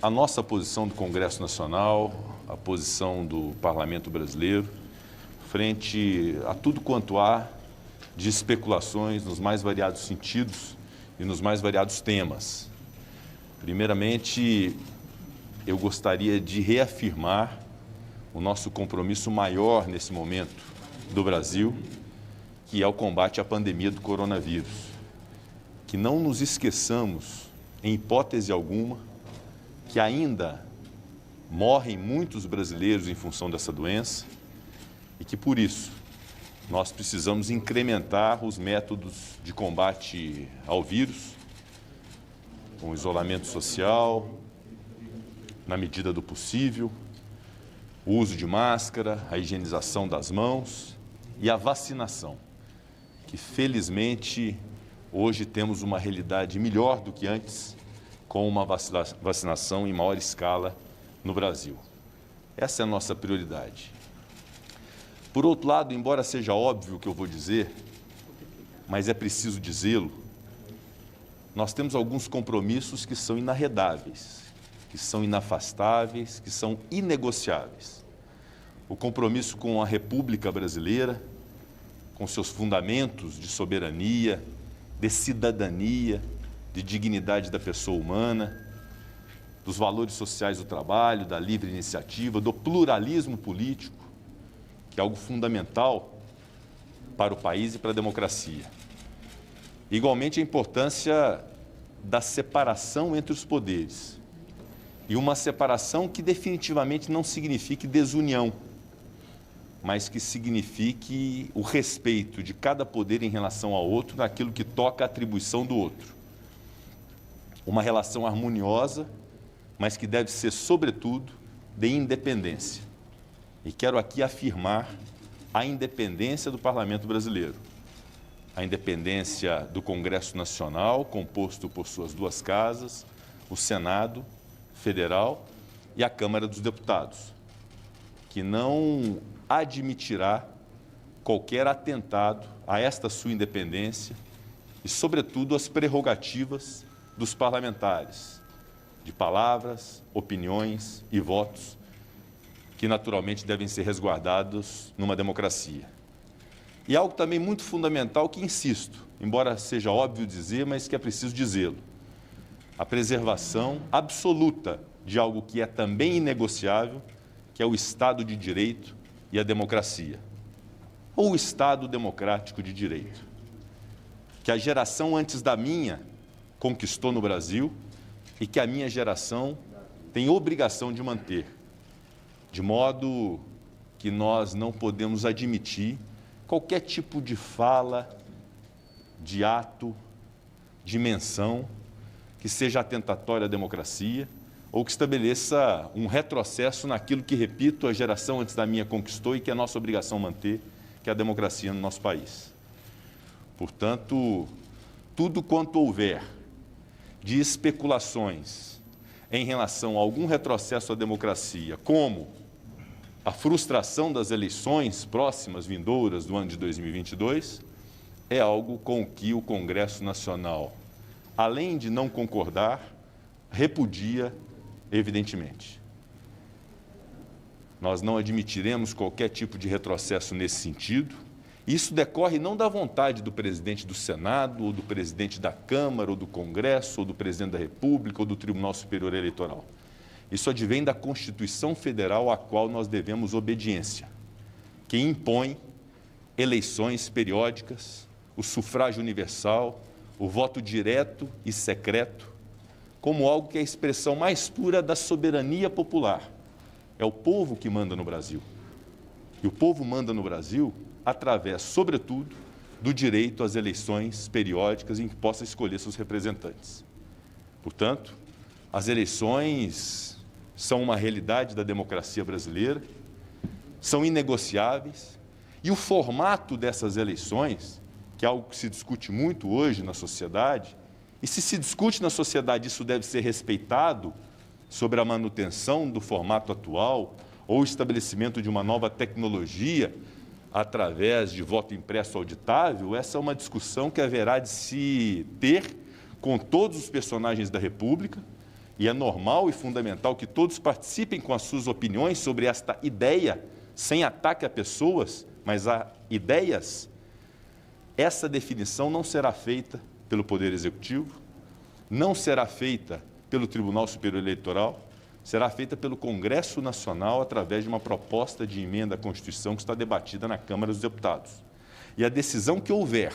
a nossa posição do Congresso Nacional, a posição do Parlamento Brasileiro, frente a tudo quanto há de especulações nos mais variados sentidos e nos mais variados temas. Primeiramente, eu gostaria de reafirmar o nosso compromisso maior nesse momento do Brasil, que é o combate à pandemia do coronavírus. Que não nos esqueçamos, em hipótese alguma, que ainda morrem muitos brasileiros em função dessa doença e que, por isso, nós precisamos incrementar os métodos de combate ao vírus, com isolamento social, na medida do possível, o uso de máscara, a higienização das mãos e a vacinação, que felizmente hoje temos uma realidade melhor do que antes, com uma vacinação em maior escala no Brasil. Essa é a nossa prioridade. Por outro lado, embora seja óbvio o que eu vou dizer, mas é preciso dizê-lo, nós temos alguns compromissos que são inarredáveis, que são inafastáveis, que são inegociáveis. O compromisso com a República Brasileira, com seus fundamentos de soberania, de cidadania, de dignidade da pessoa humana, dos valores sociais do trabalho, da livre iniciativa, do pluralismo político, que é algo fundamental para o país e para a democracia. Igualmente, a importância da separação entre os poderes, e uma separação que definitivamente não signifique desunião, mas que signifique o respeito de cada poder em relação ao outro naquilo que toca a atribuição do outro. Uma relação harmoniosa, mas que deve ser, sobretudo, de independência. E quero aqui afirmar a independência do Parlamento Brasileiro, a independência do Congresso Nacional, composto por suas duas casas, o Senado Federal e a Câmara dos Deputados, que não admitirá qualquer atentado a esta sua independência e, sobretudo, as prerrogativas dos parlamentares, de palavras, opiniões e votos, que naturalmente devem ser resguardados numa democracia. E algo também muito fundamental que insisto, embora seja óbvio dizer, mas que é preciso dizê-lo: a preservação absoluta de algo que é também inegociável, que é o Estado de Direito e a democracia, ou o Estado democrático de direito, que a geração antes da minha conquistou no Brasil e que a minha geração tem obrigação de manter, de modo que nós não podemos admitir qualquer tipo de fala, de ato, de menção que seja atentatória à democracia ou que estabeleça um retrocesso naquilo que, repito, a geração antes da minha conquistou e que é nossa obrigação manter, que é a democracia no nosso país. Portanto, tudo quanto houver de especulações em relação a algum retrocesso à democracia, como a frustração das eleições próximas, vindouras do ano de 2022, é algo com o que o Congresso Nacional, além de não concordar, repudia evidentemente. Nós não admitiremos qualquer tipo de retrocesso nesse sentido. Isso decorre não da vontade do presidente do Senado, ou do presidente da Câmara, ou do Congresso, ou do presidente da República, ou do Tribunal Superior Eleitoral. Isso advém da Constituição Federal, à qual nós devemos obediência, que impõe eleições periódicas, o sufrágio universal, o voto direto e secreto, como algo que é a expressão mais pura da soberania popular. É o povo que manda no Brasil. E o povo manda no Brasil através, sobretudo, do direito às eleições periódicas em que possa escolher seus representantes. Portanto, as eleições são uma realidade da democracia brasileira, são inegociáveis, e o formato dessas eleições, que é algo que se discute muito hoje na sociedade, e se discute na sociedade isso deve ser respeitado sobre a manutenção do formato atual ou o estabelecimento de uma nova tecnologia através de voto impresso auditável, essa é uma discussão que haverá de se ter com todos os personagens da República E é normal e fundamental que todos participem com as suas opiniões sobre esta ideia, sem ataque a pessoas, mas a ideias. Essa definição não será feita pelo Poder Executivo, não será feita pelo Tribunal Superior Eleitoral, será feita pelo Congresso Nacional através de uma proposta de emenda à Constituição que está debatida na Câmara dos Deputados. E a decisão que houver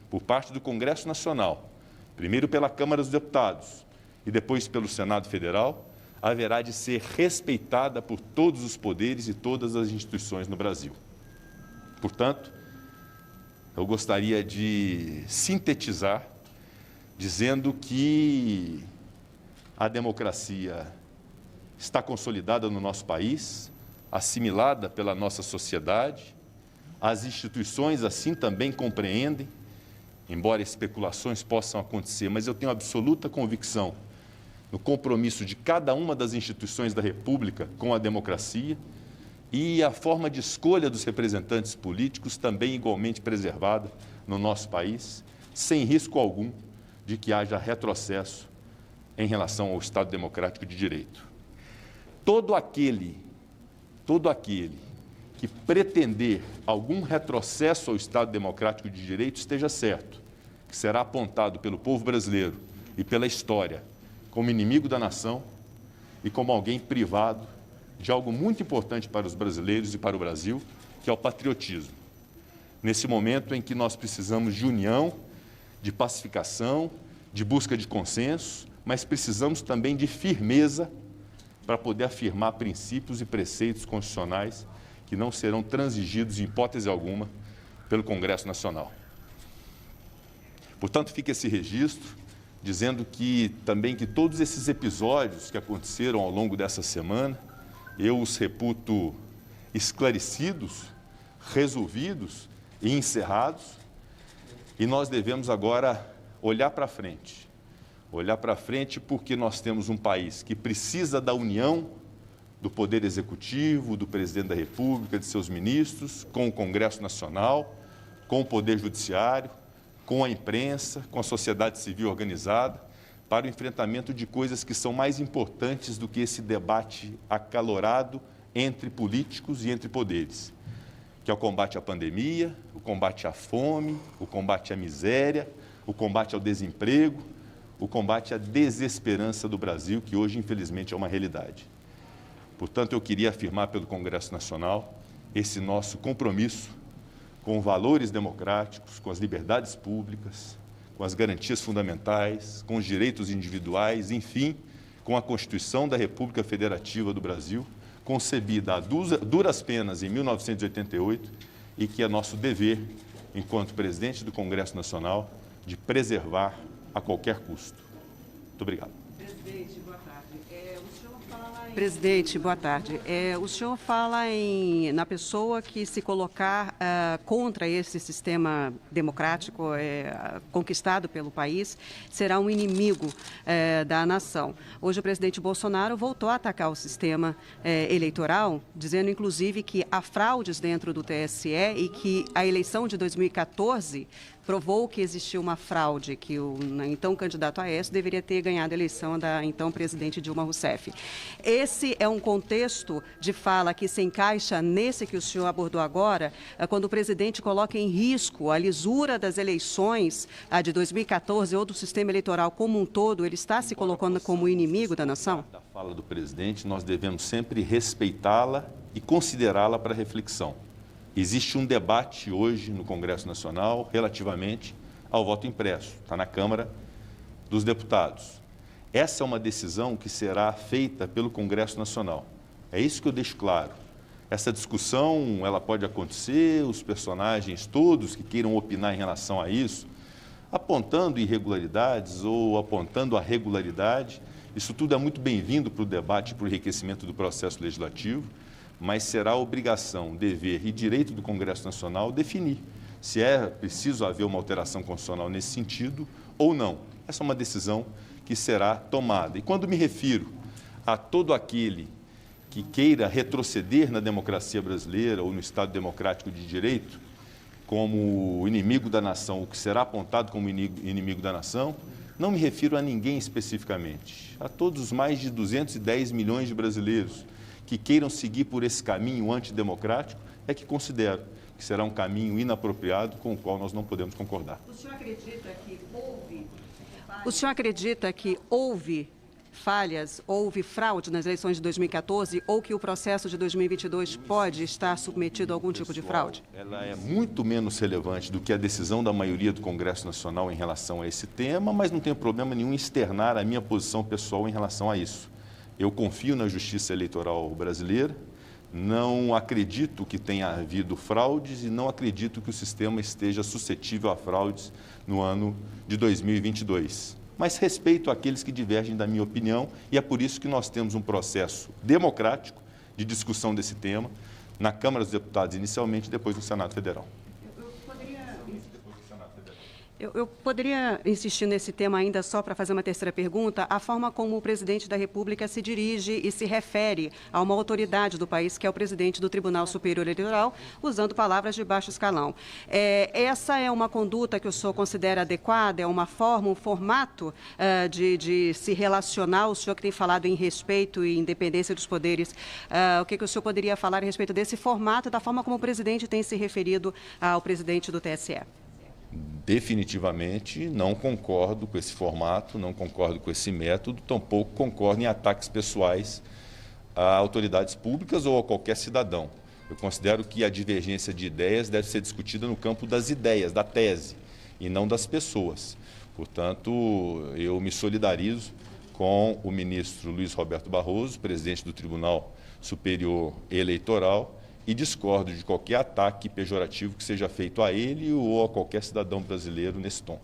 por parte do Congresso Nacional, primeiro pela Câmara dos Deputados e depois pelo Senado Federal, haverá de ser respeitada por todos os poderes e todas as instituições no Brasil. Portanto, eu gostaria de sintetizar dizendo que a democracia está consolidada no nosso país, assimilada pela nossa sociedade, as instituições assim também compreendem, embora especulações possam acontecer, mas eu tenho absoluta convicção no compromisso de cada uma das instituições da República com a democracia e a forma de escolha dos representantes políticos também igualmente preservada no nosso país, sem risco algum de que haja retrocesso em relação ao Estado Democrático de Direito. Todo aquele que pretender algum retrocesso ao Estado Democrático de Direito esteja certo, que será apontado pelo povo brasileiro e pela história como inimigo da nação e como alguém privado de algo muito importante para os brasileiros e para o Brasil, que é o patriotismo. Nesse momento em que nós precisamos de união, de pacificação, de busca de consenso, mas precisamos também de firmeza para poder afirmar princípios e preceitos constitucionais que não serão transigidos em hipótese alguma pelo Congresso Nacional. Portanto, fica esse registro, dizendo que também que todos esses episódios que aconteceram ao longo dessa semana, eu os reputo esclarecidos, resolvidos e encerrados, e nós devemos agora olhar para frente. Olhar para frente porque nós temos um país que precisa da união do Poder Executivo, do Presidente da República, de seus ministros, com o Congresso Nacional, com o Poder Judiciário, com a imprensa, com a sociedade civil organizada, para o enfrentamento de coisas que são mais importantes do que esse debate acalorado entre políticos e entre poderes, que é o combate à pandemia, o combate à fome, o combate à miséria, o combate ao desemprego, o combate à desesperança do Brasil, que hoje, infelizmente, é uma realidade. Portanto, eu queria afirmar pelo Congresso Nacional esse nosso compromisso com valores democráticos, com as liberdades públicas, com as garantias fundamentais, com os direitos individuais, enfim, com a Constituição da República Federativa do Brasil, concebida a duras penas em 1988 e que é nosso dever, enquanto presidente do Congresso Nacional, de preservar a qualquer custo. Muito obrigado. Presidente, boa tarde. Presidente, boa tarde. O senhor fala na pessoa que se colocar contra esse sistema democrático conquistado pelo país, será um inimigo da nação. Hoje o presidente Bolsonaro voltou a atacar o sistema eleitoral, dizendo inclusive que há fraudes dentro do TSE e que a eleição de 2014 provou que existiu uma fraude, que o então candidato Aécio deveria ter ganhado a eleição da então presidente Dilma Rousseff. Esse é um contexto de fala que se encaixa nesse que o senhor abordou agora, quando o presidente coloca em risco a lisura das eleições de 2014 ou do sistema eleitoral como um todo, ele está se colocando como inimigo da nação? Da fala do presidente, nós devemos sempre respeitá-la e considerá-la para reflexão. Existe um debate hoje no Congresso Nacional relativamente ao voto impresso, está na Câmara dos Deputados. Essa é uma decisão que será feita pelo Congresso Nacional. É isso que eu deixo claro. Essa discussão, ela pode acontecer, os personagens todos que queiram opinar em relação a isso, apontando irregularidades ou apontando a regularidade, isso tudo é muito bem-vindo para o debate e para o enriquecimento do processo legislativo, mas será obrigação, dever e direito do Congresso Nacional definir se é preciso haver uma alteração constitucional nesse sentido ou não. Essa é uma decisão que será tomada. E quando me refiro a todo aquele que queira retroceder na democracia brasileira ou no Estado Democrático de Direito como inimigo da nação, o que será apontado como inimigo da nação, Não me refiro a ninguém especificamente, a todos os mais de 210 milhões de brasileiros que queiram seguir por esse caminho antidemocrático, é que considero que será um caminho inapropriado com o qual nós não podemos concordar. O senhor acredita que houve falhas, houve fraude nas eleições de 2014 ou que o processo de 2022 pode estar submetido a algum tipo de fraude? Ela é muito menos relevante do que a decisão da maioria do Congresso Nacional em relação a esse tema, mas não tenho problema nenhum em externar a minha posição pessoal em relação a isso. Eu confio na justiça eleitoral brasileira, não acredito que tenha havido fraudes e não acredito que o sistema esteja suscetível a fraudes no ano de 2022. Mas respeito aqueles que divergem da minha opinião e é por isso que nós temos um processo democrático de discussão desse tema na Câmara dos Deputados inicialmente e depois no Senado Federal. Eu poderia insistir nesse tema ainda só para fazer uma terceira pergunta, a forma como o presidente da República se dirige e se refere a uma autoridade do país, que é o presidente do Tribunal Superior Eleitoral, usando palavras de baixo escalão. Essa é uma conduta que o senhor considera adequada? É uma forma, um formato de se relacionar? O senhor que tem falado em respeito e independência dos poderes, o que o senhor poderia falar a respeito desse formato e da forma como o presidente tem se referido ao presidente do TSE? Definitivamente não concordo com esse formato, não concordo com esse método, tampouco concordo em ataques pessoais a autoridades públicas ou a qualquer cidadão. Eu considero que a divergência de ideias deve ser discutida no campo das ideias, da tese, e não das pessoas. Portanto, eu me solidarizo com o ministro Luiz Roberto Barroso, presidente do Tribunal Superior Eleitoral, e discordo de qualquer ataque pejorativo que seja feito a ele ou a qualquer cidadão brasileiro nesse tom.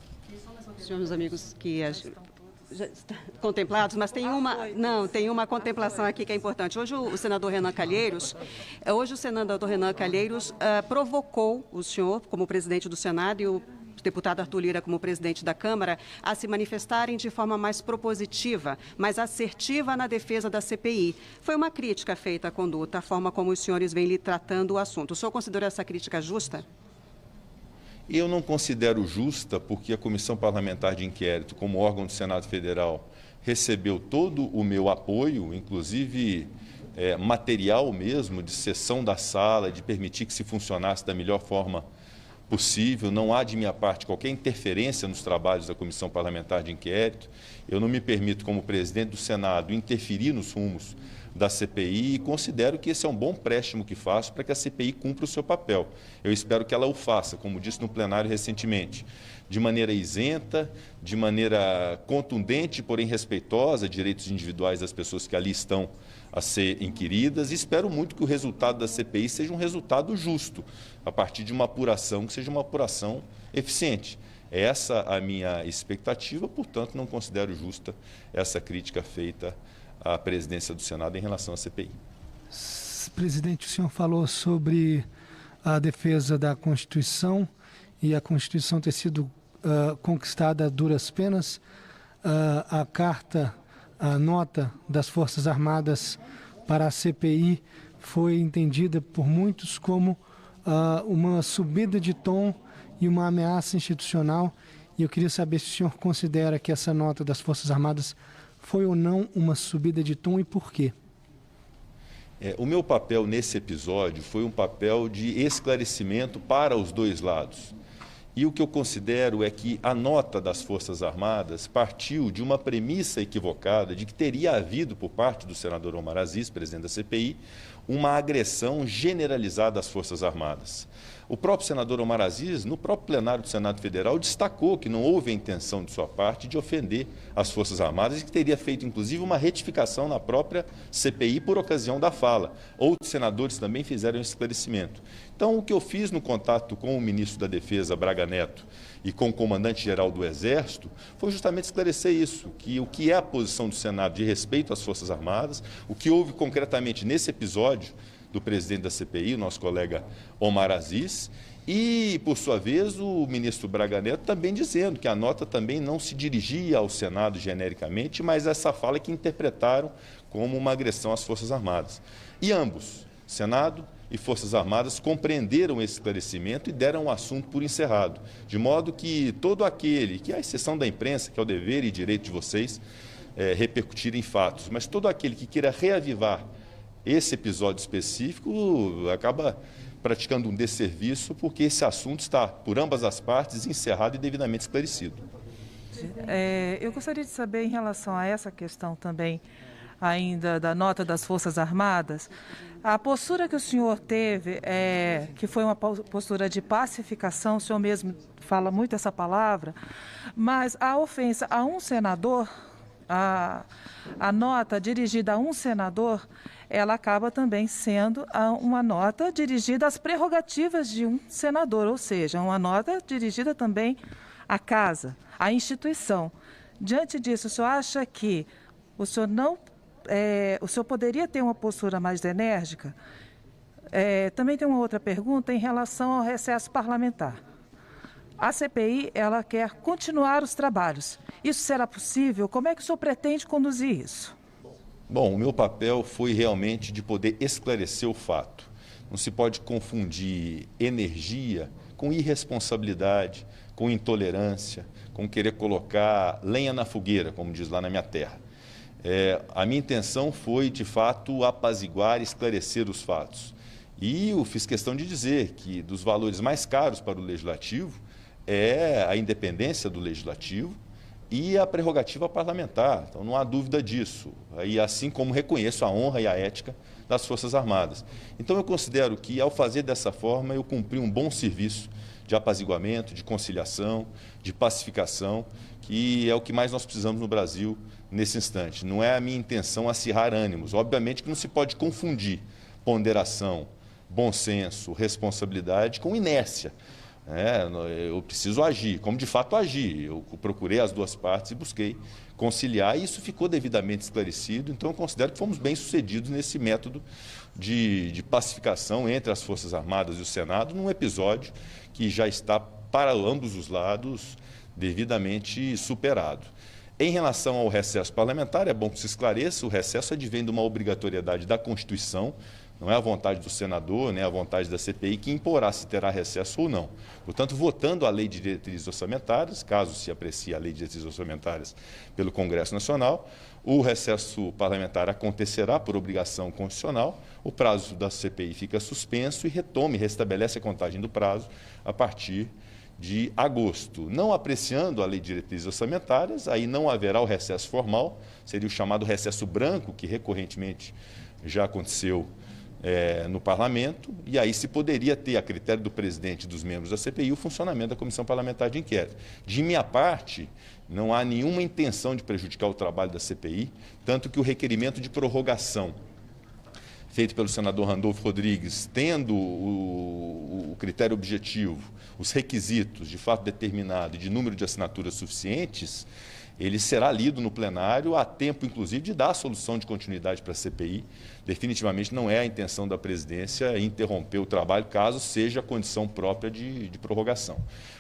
Senhores amigos que já estão contemplados, mas tem uma contemplação aqui que é importante. Hoje o senador Renan Calheiros provocou o senhor como presidente do Senado e o deputado Arthur Lira como presidente da Câmara a se manifestarem de forma mais propositiva, mais assertiva na defesa da CPI. Foi uma crítica feita à conduta, a forma como os senhores vêm lhe tratando o assunto. O senhor considera essa crítica justa? Eu não considero justa porque a Comissão Parlamentar de Inquérito, como órgão do Senado Federal, recebeu todo o meu apoio, inclusive material mesmo, de sessão da sala, de permitir que se funcionasse da melhor forma possível. Não há de minha parte qualquer interferência nos trabalhos da Comissão Parlamentar de Inquérito. Eu não me permito, como presidente do Senado, interferir nos rumos da CPI e considero que esse é um bom empréstimo que faço para que a CPI cumpra o seu papel. Eu espero que ela o faça, como disse no plenário recentemente, de maneira isenta, de maneira contundente, porém respeitosa, direitos individuais das pessoas que ali estão a ser inquiridas, e espero muito que o resultado da CPI seja um resultado justo, a partir de uma apuração que seja uma apuração eficiente. É essa a minha expectativa, portanto, não considero justa essa crítica feita à presidência do Senado em relação à CPI. Presidente, o senhor falou sobre a defesa da Constituição e a Constituição ter sido conquistada a duras penas. A carta, a nota das Forças Armadas para a CPI foi entendida por muitos como uma subida de tom e uma ameaça institucional. E eu queria saber se o senhor considera que essa nota das Forças Armadas foi ou não uma subida de tom e por quê? O meu papel nesse episódio foi um papel de esclarecimento para os dois lados. E o que eu considero é que a nota das Forças Armadas partiu de uma premissa equivocada de que teria havido, por parte do senador Omar Aziz, presidente da CPI, uma agressão generalizada às Forças Armadas. O próprio senador Omar Aziz, no próprio plenário do Senado Federal, destacou que não houve a intenção de sua parte de ofender as Forças Armadas e que teria feito, inclusive, uma retificação na própria CPI por ocasião da fala. Outros senadores também fizeram esse esclarecimento. Então, o que eu fiz no contato com o ministro da Defesa, Braga Neto, e com o comandante-geral do Exército, foi justamente esclarecer isso, que o que é a posição do Senado de respeito às Forças Armadas, o que houve concretamente nesse episódio do presidente da CPI, o nosso colega Omar Aziz, e, por sua vez, o ministro Braga Neto também dizendo que a nota também não se dirigia ao Senado genericamente, mas essa fala que interpretaram como uma agressão às Forças Armadas. E ambos, Senado e Forças Armadas compreenderam esse esclarecimento e deram o assunto por encerrado, de modo que todo aquele, que é a exceção da imprensa, que é o dever e direito de vocês, repercutir em fatos, mas todo aquele que queira reavivar esse episódio específico acaba praticando um desserviço, porque esse assunto está, por ambas as partes, encerrado e devidamente esclarecido. Eu gostaria de saber, em relação a essa questão também, ainda da nota das Forças Armadas, a postura que o senhor teve, que foi uma postura de pacificação, o senhor mesmo fala muito essa palavra, mas a ofensa a um senador, a nota dirigida a um senador, ela acaba também sendo uma nota dirigida às prerrogativas de um senador, ou seja, uma nota dirigida também à casa, à instituição. Diante disso, o senhor acha que o senhor o senhor poderia ter uma postura mais enérgica? Também tem uma outra pergunta em relação ao recesso parlamentar. A CPI, ela quer continuar os trabalhos. Isso será possível? Como é que o senhor pretende conduzir isso? Bom, o meu papel foi realmente de poder esclarecer o fato. Não se pode confundir energia com irresponsabilidade, com intolerância, com querer colocar lenha na fogueira, como diz lá na minha terra. A minha intenção foi, de fato, apaziguar e esclarecer os fatos. E eu fiz questão de dizer que dos valores mais caros para o Legislativo é a independência do Legislativo e a prerrogativa parlamentar. Então, não há dúvida disso. E assim como reconheço a honra e a ética das Forças Armadas. Então, eu considero que, ao fazer dessa forma, eu cumpri um bom serviço de apaziguamento, de conciliação, de pacificação, que é o que mais nós precisamos no Brasil nesse instante. Não é a minha intenção acirrar ânimos. Obviamente que não se pode confundir ponderação, bom senso, responsabilidade com inércia. Eu preciso agir, como de fato agi. Eu procurei as duas partes e busquei conciliar, e isso ficou devidamente esclarecido. Então, eu considero que fomos bem-sucedidos nesse método de pacificação entre as Forças Armadas e o Senado, num episódio que já está, para ambos os lados, devidamente superado. Em relação ao recesso parlamentar, é bom que se esclareça, o recesso advém de uma obrigatoriedade da Constituição, não é a vontade do senador, nem a vontade da CPI que imporá se terá recesso ou não. Portanto, votando a Lei de Diretrizes Orçamentárias, caso se aprecie a Lei de Diretrizes Orçamentárias pelo Congresso Nacional, o recesso parlamentar acontecerá por obrigação constitucional, o prazo da CPI fica suspenso e restabelece a contagem do prazo a partir de agosto. Não apreciando a Lei de Diretrizes Orçamentárias, aí não haverá o recesso formal, seria o chamado recesso branco, que recorrentemente já aconteceu no Parlamento, e aí se poderia ter, a critério do presidente e dos membros da CPI, o funcionamento da Comissão Parlamentar de Inquérito. De minha parte, não há nenhuma intenção de prejudicar o trabalho da CPI, tanto que o requerimento de prorrogação feito pelo senador Randolfo Rodrigues, tendo o critério objetivo, os requisitos de fato determinado e de número de assinaturas suficientes, ele será lido no plenário a tempo, inclusive, de dar a solução de continuidade para a CPI. Definitivamente não é a intenção da presidência interromper o trabalho, caso seja a condição própria de prorrogação.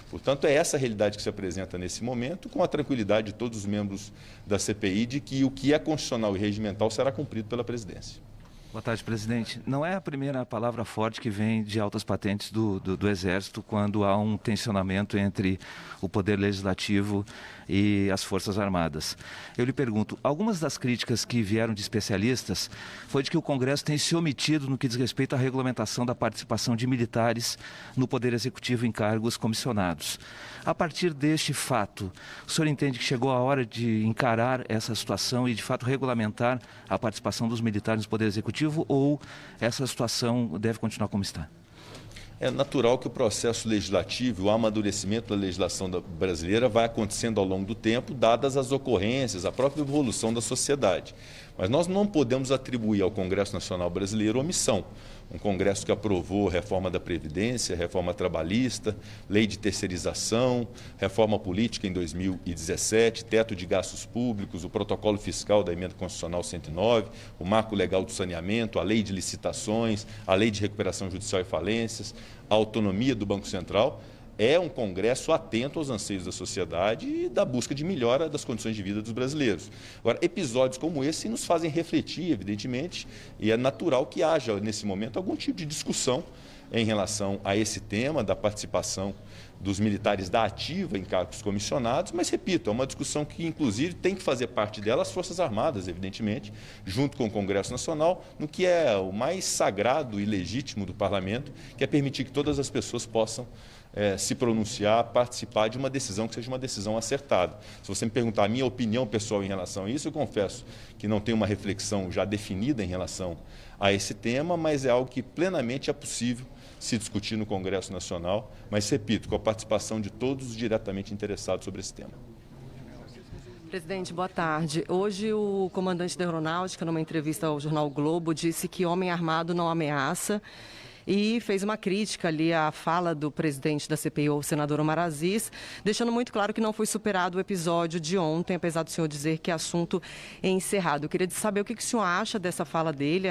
Portanto, é essa a realidade que se apresenta nesse momento, com a tranquilidade de todos os membros da CPI de que o que é constitucional e regimental será cumprido pela presidência. Boa tarde, presidente. Não é a primeira palavra forte que vem de altas patentes do Exército quando há um tensionamento entre o Poder Legislativo e as Forças Armadas. Eu lhe pergunto, algumas das críticas que vieram de especialistas foi de que o Congresso tem se omitido no que diz respeito à regulamentação da participação de militares no Poder Executivo em cargos comissionados. A partir deste fato, o senhor entende que chegou a hora de encarar essa situação e, de fato, regulamentar a participação dos militares no Poder Executivo, ou essa situação deve continuar como está? É natural que o processo legislativo, o amadurecimento da legislação brasileira vai acontecendo ao longo do tempo, dadas as ocorrências, a própria evolução da sociedade. Mas nós não podemos atribuir ao Congresso Nacional Brasileiro omissão. Um Congresso que aprovou reforma da Previdência, reforma trabalhista, lei de terceirização, reforma política em 2017, teto de gastos públicos, o protocolo fiscal da emenda constitucional 109, o marco legal do saneamento, a lei de licitações, a lei de recuperação judicial e falências, a autonomia do Banco Central. é um Congresso atento aos anseios da sociedade e da busca de melhora das condições de vida dos brasileiros. Agora, episódios como esse nos fazem refletir, evidentemente, e é natural que haja, nesse momento, algum tipo de discussão em relação a esse tema da participação dos militares da ativa em cargos comissionados, mas, repito, é uma discussão que, inclusive, tem que fazer parte dela as Forças Armadas, evidentemente, junto com o Congresso Nacional, no que é o mais sagrado e legítimo do Parlamento, que é permitir que todas as pessoas possam se pronunciar, participar de uma decisão que seja uma decisão acertada. Se você me perguntar a minha opinião pessoal em relação a isso, eu confesso que não tenho uma reflexão já definida em relação a esse tema, mas é algo que plenamente é possível se discutir no Congresso Nacional, mas, repito, com a participação de todos os diretamente interessados sobre esse tema. Presidente, boa tarde. Hoje o comandante da Aeronáutica, numa entrevista ao jornal Globo, disse que homem armado não ameaça e fez uma crítica ali à fala do presidente da CPI, o senador Omar Aziz, deixando muito claro que não foi superado o episódio de ontem, apesar do senhor dizer que é assunto encerrado. Eu queria saber o que o senhor acha dessa fala dele,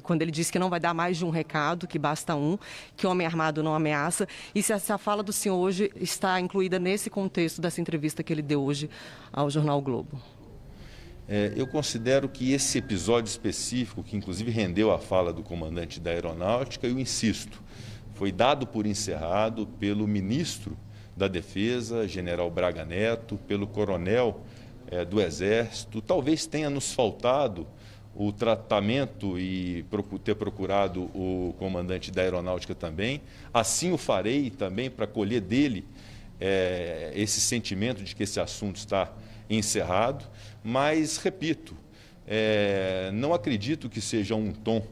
quando ele disse que não vai dar mais de um recado, que basta um, que homem armado não ameaça, e se essa fala do senhor hoje está incluída nesse contexto dessa entrevista que ele deu hoje ao jornal Globo. Eu considero que esse episódio específico, que inclusive rendeu a fala do comandante da Aeronáutica, eu insisto, foi dado por encerrado pelo ministro da Defesa, general Braga Neto, pelo coronel do Exército. Talvez tenha nos faltado o tratamento e ter procurado o comandante da Aeronáutica também. Assim o farei também para colher dele esse sentimento de que esse assunto está encerrado, mas, repito, não acredito que seja um tom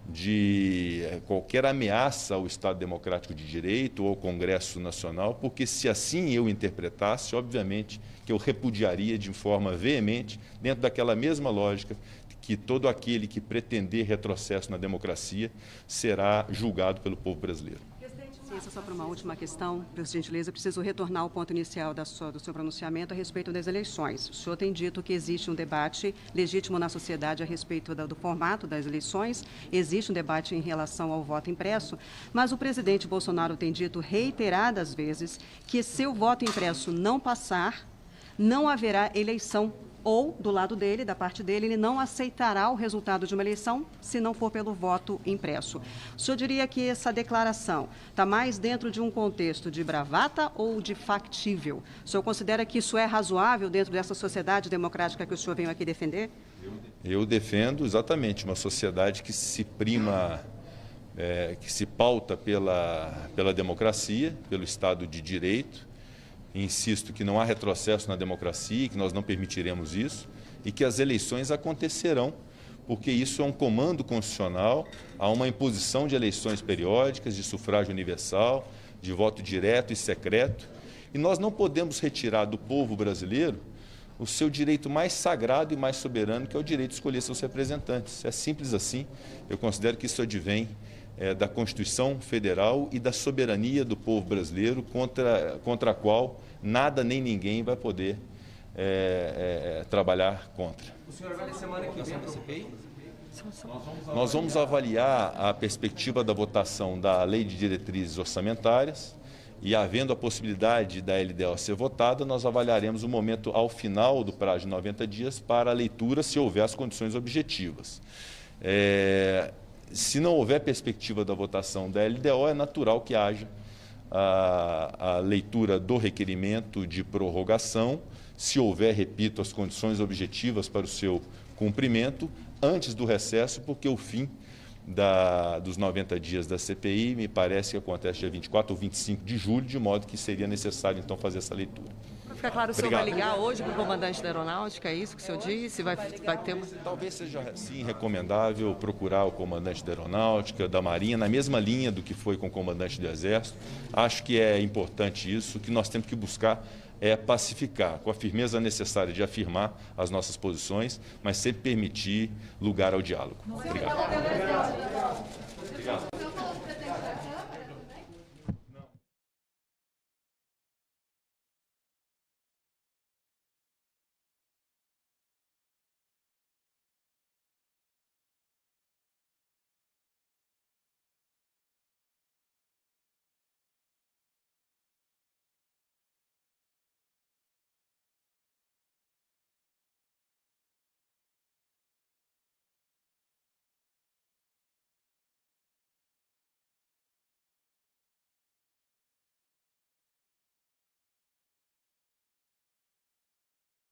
de qualquer ameaça ao Estado Democrático de Direito ou ao Congresso Nacional, porque se assim eu interpretasse, obviamente que eu repudiaria de forma veemente, dentro daquela mesma lógica, que todo aquele que pretender retrocesso na democracia será julgado pelo povo brasileiro. Só para uma última questão, por gentileza, eu preciso retornar ao ponto inicial do seu pronunciamento a respeito das eleições. O senhor tem dito que existe um debate legítimo na sociedade a respeito do formato das eleições, existe um debate em relação ao voto impresso, mas o presidente Bolsonaro tem dito reiteradas vezes que se o voto impresso não passar, não haverá eleição. Ou, do lado dele, da parte dele, ele não aceitará o resultado de uma eleição se não for pelo voto impresso. O senhor diria que essa declaração está mais dentro de um contexto de bravata ou de factível? O senhor considera que isso é razoável dentro dessa sociedade democrática que o senhor veio aqui defender? Eu defendo exatamente uma sociedade que se prima, que se pauta pela democracia, pelo Estado de Direito. Insisto que não há retrocesso na democracia, que nós não permitiremos isso e que as eleições acontecerão, porque isso é um comando constitucional, há uma imposição de eleições periódicas, de sufrágio universal, de voto direto e secreto, e nós não podemos retirar do povo brasileiro o seu direito mais sagrado e mais soberano, que é o direito de escolher seus representantes. É simples assim. Eu considero que isso advém da Constituição Federal e da soberania do povo brasileiro, contra a qual nada nem ninguém vai poder trabalhar contra. O senhor vai na semana que vem para a CPI? Nós vamos avaliar a perspectiva da votação da Lei de Diretrizes Orçamentárias e, havendo a possibilidade da LDO ser votada, nós avaliaremos o momento ao final do prazo de 90 dias para a leitura, se houver as condições objetivas. Se não houver perspectiva da votação da LDO, é natural que haja a leitura do requerimento de prorrogação, se houver, repito, as condições objetivas para o seu cumprimento, antes do recesso, porque o fim dos 90 dias da CPI me parece que acontece dia 24 ou 25 de julho, de modo que seria necessário, então, fazer essa leitura. Para ficar claro, o senhor vai ligar hoje para o comandante da Aeronáutica, é isso que o senhor disse? Vai ter uma... Talvez seja, sim, recomendável procurar o comandante da Aeronáutica, da Marinha, na mesma linha do que foi com o comandante do Exército. Acho que é importante isso, que nós temos que buscar pacificar, com a firmeza necessária de afirmar as nossas posições, mas sempre permitir lugar ao diálogo. Obrigado.